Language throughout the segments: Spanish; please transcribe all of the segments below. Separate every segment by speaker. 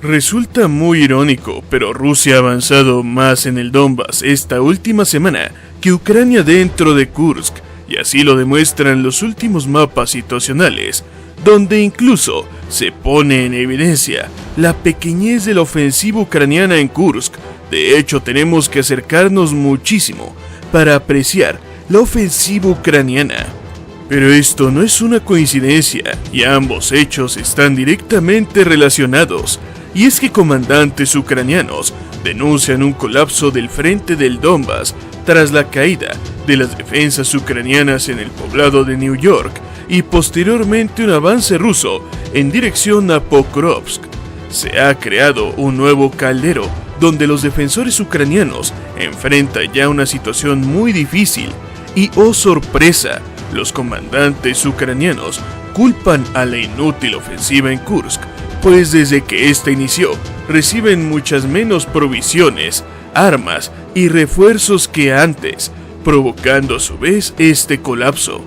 Speaker 1: Resulta muy irónico, pero Rusia ha avanzado más en el Donbas esta última semana que Ucrania dentro de Kursk, y así lo demuestran los últimos mapas situacionales, donde incluso se pone en evidencia la pequeñez de la ofensiva ucraniana en Kursk. De hecho, tenemos que acercarnos muchísimo para apreciar la ofensiva ucraniana. Pero esto no es una coincidencia, y ambos hechos están directamente relacionados, y es que comandantes ucranianos denuncian un colapso del frente del Donbas tras la caída de las defensas ucranianas en el poblado de New York y posteriormente un avance ruso en dirección a Pokrovsk. Se ha creado un nuevo caldero donde los defensores ucranianos enfrentan ya una situación muy difícil y, oh sorpresa, los comandantes ucranianos culpan a la inútil ofensiva en Kursk, pues desde que esta inició reciben muchas menos provisiones, armas y refuerzos que antes, provocando a su vez este colapso.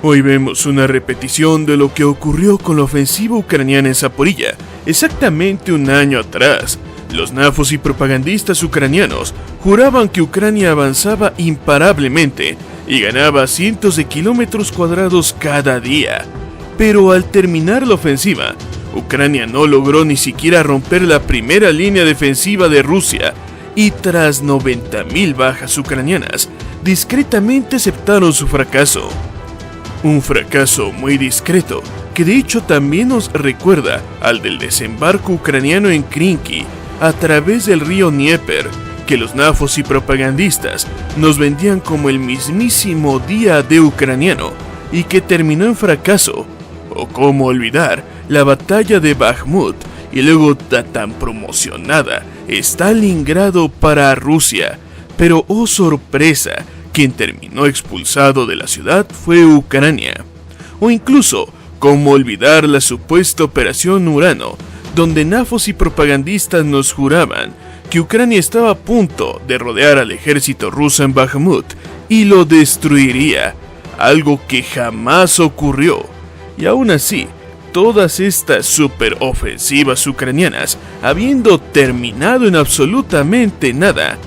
Speaker 1: Hoy vemos una repetición de lo que ocurrió con la ofensiva ucraniana en Zaporilla, exactamente un año atrás. Los nafos y propagandistas ucranianos juraban que Ucrania avanzaba imparablemente y ganaba cientos de kilómetros cuadrados cada día. Pero al terminar la ofensiva, Ucrania no logró ni siquiera romper la primera línea defensiva de Rusia, y tras 90.000 bajas ucranianas, discretamente aceptaron su fracaso. Un fracaso muy discreto, que de hecho también nos recuerda al del desembarco ucraniano en Krinky, a través del río Dnieper, que los nafos y propagandistas nos vendían como el mismísimo día D ucraniano, y que terminó en fracaso. O cómo olvidar la batalla de Bakhmut, y luego la tan promocionada Stalingrado para Rusia. Pero oh sorpresa, quien terminó expulsado de la ciudad fue Ucrania. O incluso, cómo olvidar la supuesta Operación Urano, donde nafos y propagandistas nos juraban que Ucrania estaba a punto de rodear al ejército ruso en Bakhmut y lo destruiría, algo que jamás ocurrió. Y aún así, todas estas superofensivas ucranianas, habiendo terminado en absolutamente nada,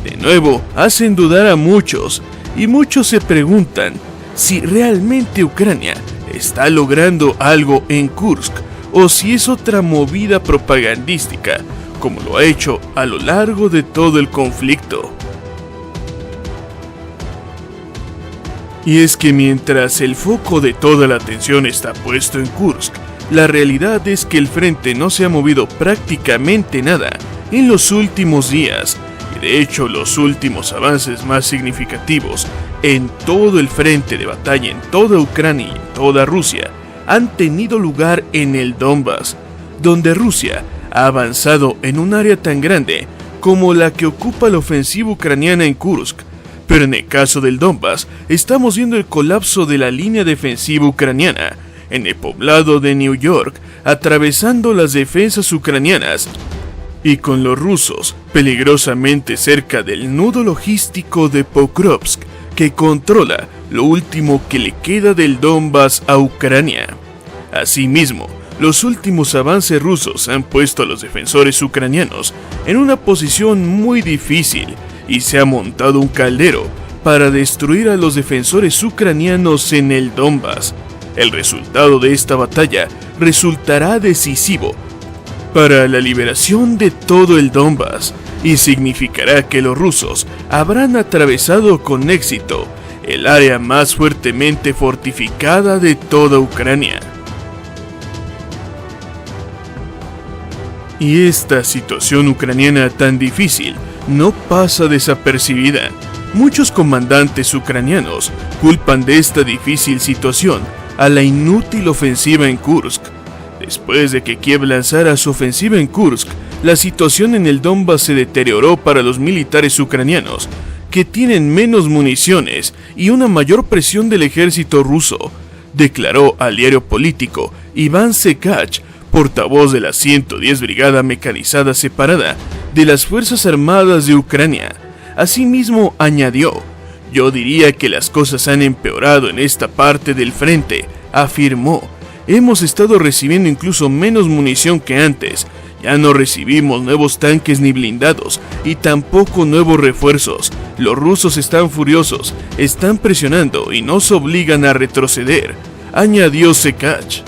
Speaker 1: de nuevo hacen dudar a muchos, y muchos se preguntan si realmente Ucrania está logrando algo en Kursk, o si es otra movida propagandística, como lo ha hecho a lo largo de todo el conflicto. Y es que mientras el foco de toda la atención está puesto en Kursk, la realidad es que el frente no se ha movido prácticamente nada en los últimos días. De hecho, los últimos avances más significativos en todo el frente de batalla en toda Ucrania y en toda Rusia han tenido lugar en el Donbas, donde Rusia ha avanzado en un área tan grande como la que ocupa la ofensiva ucraniana en Kursk. Pero en el caso del Donbas, estamos viendo el colapso de la línea defensiva ucraniana en el poblado de New York, atravesando las defensas ucranianas, y con los rusos peligrosamente cerca del nudo logístico de Pokrovsk, que controla lo último que le queda del Donbas a Ucrania. Asimismo, los últimos avances rusos han puesto a los defensores ucranianos en una posición muy difícil, y se ha montado un caldero para destruir a los defensores ucranianos en el Donbas. El resultado de esta batalla resultará decisivo para la liberación de todo el Donbas, y significará que los rusos habrán atravesado con éxito el área más fuertemente fortificada de toda Ucrania. Y esta situación ucraniana tan difícil no pasa desapercibida. Muchos comandantes ucranianos culpan de esta difícil situación a la inútil ofensiva en Kursk. Después de que Kiev lanzara su ofensiva en Kursk, la situación en el Donbass se deterioró para los militares ucranianos, que tienen menos municiones y una mayor presión del ejército ruso, declaró al diario político Iván Sekach, portavoz de la 110 Brigada Mecanizada Separada de las Fuerzas Armadas de Ucrania. Asimismo añadió: "Yo diría que las cosas han empeorado en esta parte del frente", afirmó. "Hemos estado recibiendo incluso menos munición que antes. Ya no recibimos nuevos tanques ni blindados y tampoco nuevos refuerzos. Los rusos están furiosos, están presionando y nos obligan a retroceder", añadió Sekach.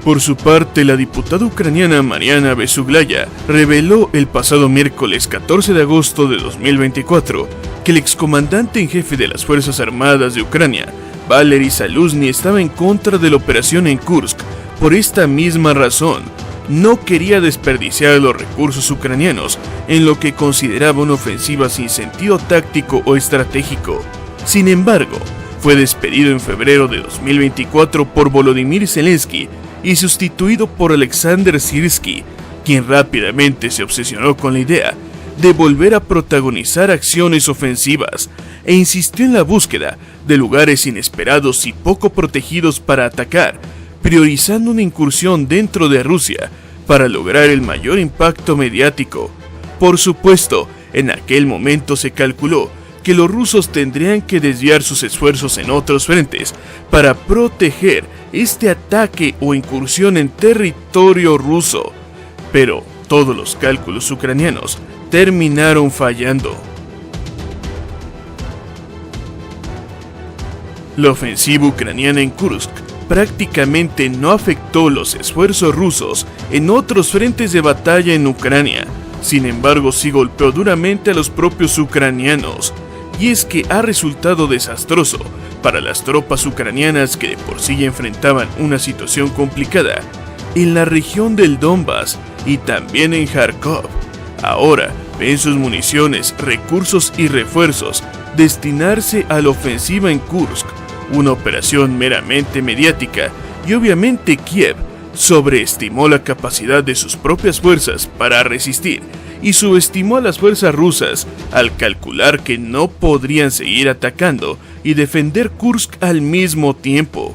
Speaker 1: Por su parte, la diputada ucraniana Mariana Besuglaya reveló el pasado miércoles 14 de agosto de 2024 que el excomandante en jefe de las Fuerzas Armadas de Ucrania, Valery Zaluzny, estaba en contra de la operación en Kursk. Por esta misma razón, no quería desperdiciar los recursos ucranianos en lo que consideraba una ofensiva sin sentido táctico o estratégico. Sin embargo, fue despedido en febrero de 2024 por Volodymyr Zelensky y sustituido por Alexander Sirski, quien rápidamente se obsesionó con la idea de volver a protagonizar acciones ofensivas e insistió en la búsqueda de lugares inesperados y poco protegidos para atacar, priorizando una incursión dentro de Rusia para lograr el mayor impacto mediático. Por supuesto, en aquel momento se calculó que los rusos tendrían que desviar sus esfuerzos en otros frentes para proteger este ataque o incursión en territorio ruso, pero todos los cálculos ucranianos terminaron fallando. La ofensiva ucraniana en Kursk prácticamente no afectó los esfuerzos rusos en otros frentes de batalla en Ucrania. Sin embargo, sí golpeó duramente a los propios ucranianos, y es que ha resultado desastroso para las tropas ucranianas, que de por sí ya enfrentaban una situación complicada en la región del Donbass y también en Kharkov. Ahora ven sus municiones, recursos y refuerzos destinarse a la ofensiva en Kursk, una operación meramente mediática, y obviamente Kiev sobreestimó la capacidad de sus propias fuerzas para resistir y subestimó a las fuerzas rusas al calcular que no podrían seguir atacando y defender Kursk al mismo tiempo.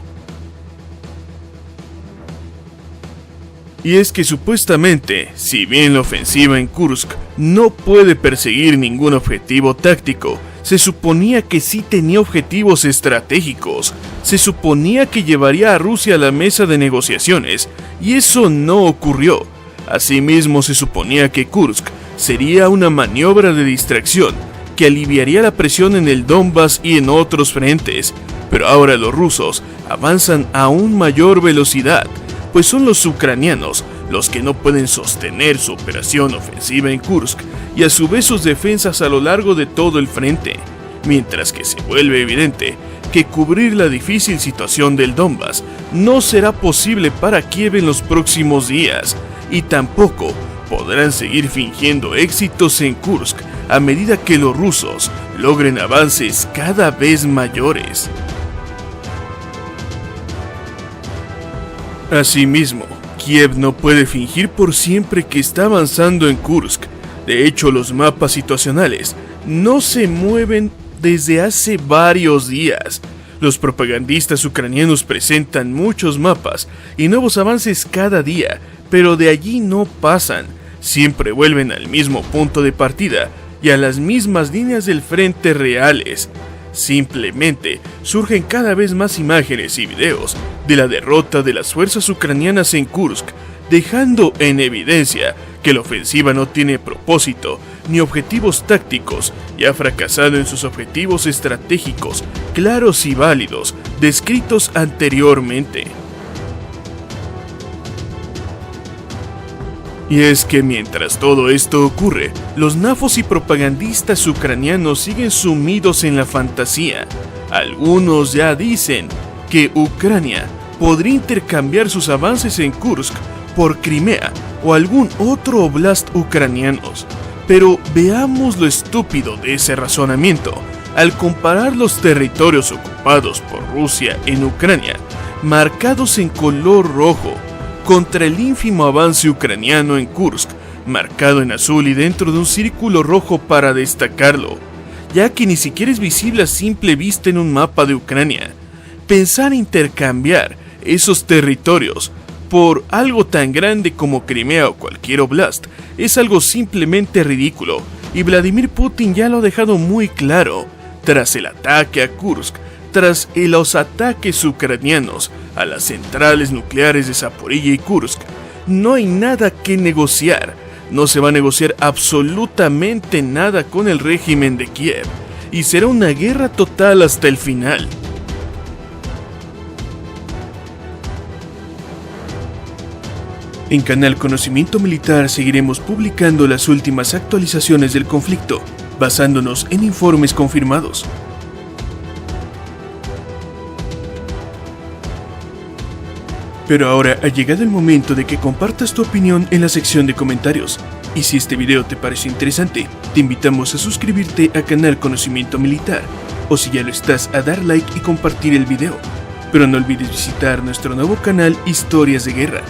Speaker 1: Y es que supuestamente, si bien la ofensiva en Kursk no puede perseguir ningún objetivo táctico, se suponía que sí tenía objetivos estratégicos. Se suponía que llevaría a Rusia a la mesa de negociaciones, y eso no ocurrió. Asimismo, se suponía que Kursk sería una maniobra de distracción que aliviaría la presión en el Donbass y en otros frentes, pero ahora los rusos avanzan a aún mayor velocidad, pues son los ucranianos los que no pueden sostener su operación ofensiva en Kursk y a su vez sus defensas a lo largo de todo el frente, mientras que se vuelve evidente que cubrir la difícil situación del Donbass no será posible para Kiev en los próximos días, y tampoco podrán seguir fingiendo éxitos en Kursk a medida que los rusos logren avances cada vez mayores. Asimismo, Kiev no puede fingir por siempre que está avanzando en Kursk. De hecho, los mapas situacionales no se mueven desde hace varios días. Los propagandistas ucranianos presentan muchos mapas y nuevos avances cada día, pero de allí no pasan. Siempre vuelven al mismo punto de partida y a las mismas líneas del frente reales. Simplemente surgen cada vez más imágenes y videos de la derrota de las fuerzas ucranianas en Kursk, dejando en evidencia que la ofensiva no tiene propósito ni objetivos tácticos y ha fracasado en sus objetivos estratégicos claros y válidos descritos anteriormente. Y es que mientras todo esto ocurre, los nafos y propagandistas ucranianos siguen sumidos en la fantasía. Algunos ya dicen que Ucrania podría intercambiar sus avances en Kursk por Crimea o algún otro oblast ucranianos. Pero veamos lo estúpido de ese razonamiento al comparar los territorios ocupados por Rusia en Ucrania, marcados en color rojo, contra el ínfimo avance ucraniano en Kursk, marcado en azul y dentro de un círculo rojo para destacarlo, ya que ni siquiera es visible a simple vista en un mapa de Ucrania. Pensar intercambiar esos territorios por algo tan grande como Crimea o cualquier oblast es algo simplemente ridículo, y Vladimir Putin ya lo ha dejado muy claro. Tras el ataque a Kursk, tras los ataques ucranianos a las centrales nucleares de Zaporilla y Kursk, no hay nada que negociar. No se va a negociar absolutamente nada con el régimen de Kiev, y será una guerra total hasta el final. En Canal Conocimiento Militar seguiremos publicando las últimas actualizaciones del conflicto, basándonos en informes confirmados. Pero ahora ha llegado el momento de que compartas tu opinión en la sección de comentarios. Y si este video te pareció interesante, te invitamos a suscribirte a Canal Conocimiento Militar, o si ya lo estás, a dar like y compartir el video. Pero no olvides visitar nuestro nuevo canal Historias de Guerra,